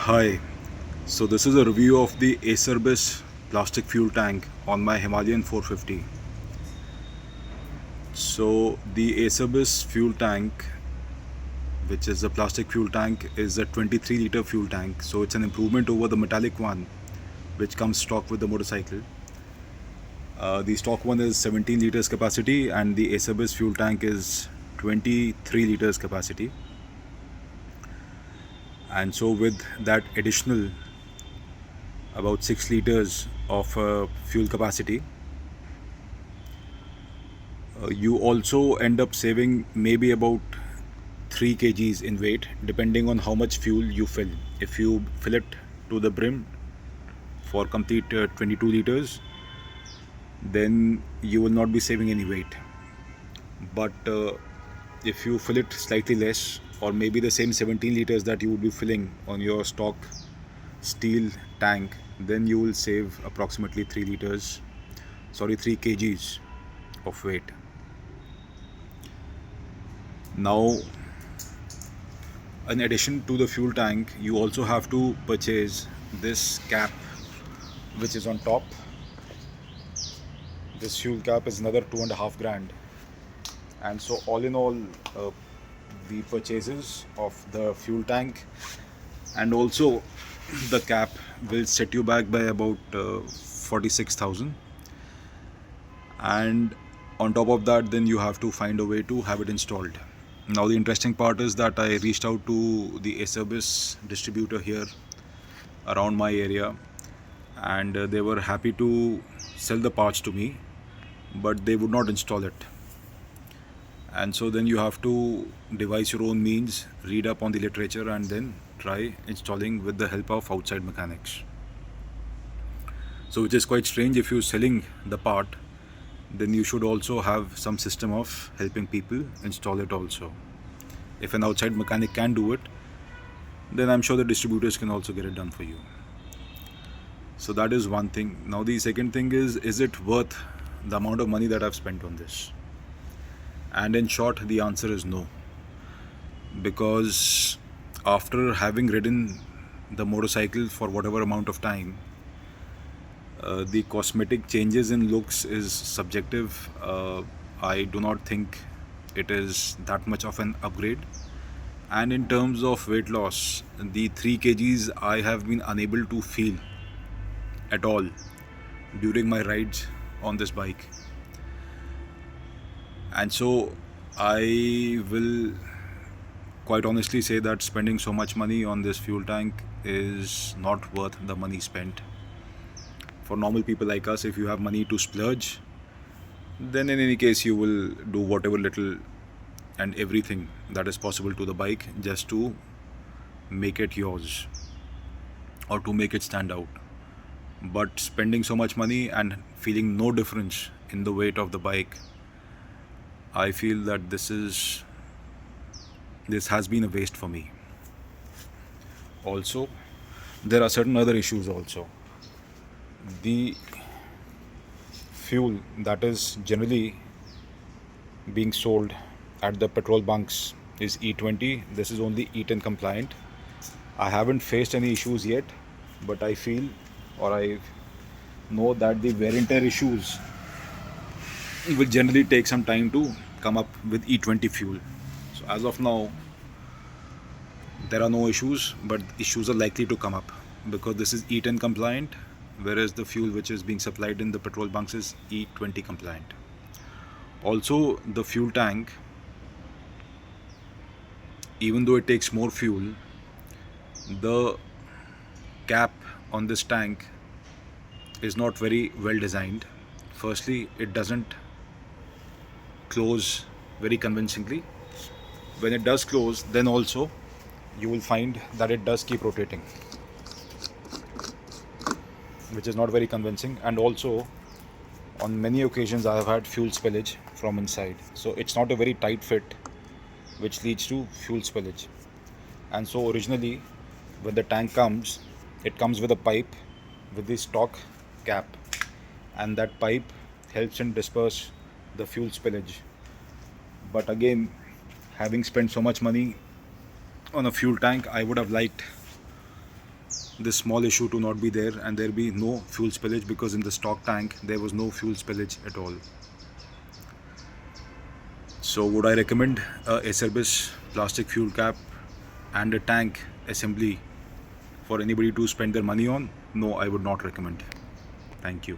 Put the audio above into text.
Hi, so this is a review of the Acerbis plastic fuel tank on my Himalayan 450. So the Acerbis fuel tank, which is a plastic fuel tank, is a 23-liter fuel tank. So it's an improvement over the metallic one, which comes stock with the motorcycle. The stock one is 17 liters capacity, and the Acerbis fuel tank is 23 liters capacity. And so with that additional about 6 liters of fuel capacity, you also end up saving maybe about 3 kgs in weight, depending on how much fuel you fill. If you fill it to the brim for complete 22 liters, then you will not be saving any weight. But if you fill it slightly less, or maybe the same 17 liters that you would be filling on your stock steel tank, then you will save approximately 3 kgs of weight. Now, in addition to the fuel tank, you also have to purchase this cap which is on top. This fuel cap is another 2.5 grand, and so all in all, the purchases of the fuel tank and also the cap will set you back by about 46,000. And on top of that, then you have to find a way to have it installed. Now the interesting part is that I reached out to the Acerbis distributor here around my area, and they were happy to sell the parts to me, but they would not install it. And so then you have to devise your own means, read up on the literature, and then try installing with the help of outside mechanics. So which is quite strange. If you're selling the part, then you should also have some system of helping people install it also. If an outside mechanic can do it, then I'm sure the distributors can also get it done for you. So that is one thing. Now the second thing is it worth the amount of money that I've spent on this? And in short, the answer is no. Because after having ridden the motorcycle for whatever amount of time, the cosmetic changes in looks is subjective. I do not think it is that much of an upgrade. And in terms of weight loss, the 3 kgs I have been unable to feel at all during my rides on this bike. And so I will quite honestly say that spending so much money on this fuel tank is not worth the money spent. For normal people like us, if you have money to splurge, then in any case you will do whatever little and everything that is possible to the bike just to make it yours or to make it stand out. But spending so much money and feeling no difference in the weight of the bike, I feel that this has been a waste for me. Also, there are certain other issues also. The fuel that is generally being sold at the petrol bunks is E20. This is only E10 compliant. I haven't faced any issues yet, but I feel, or I know that the wear and tear issues will generally take some time to come up with E20 fuel. So as of now, there are no issues, but issues are likely to come up because this is E10 compliant, whereas the fuel which is being supplied in the petrol bunks is E20 compliant. Also, the fuel tank, even though it takes more fuel, the cap on this tank is not very well designed. Firstly, it doesn't close very convincingly. When it does close, then also you will find that it does keep rotating, which is not very convincing. And also, on many occasions I have had fuel spillage from inside. So it's not a very tight fit, which leads to fuel spillage. And so originally, when the tank comes, it comes with a pipe with the stock cap, and that pipe helps in disperse the fuel spillage. But again, having spent so much money on a fuel tank, I would have liked this small issue to not be there and there be no fuel spillage, because in the stock tank there was no fuel spillage at all. So would I recommend a Acerbis plastic fuel cap and a tank assembly for anybody to spend their money on? No, I would not recommend. Thank you.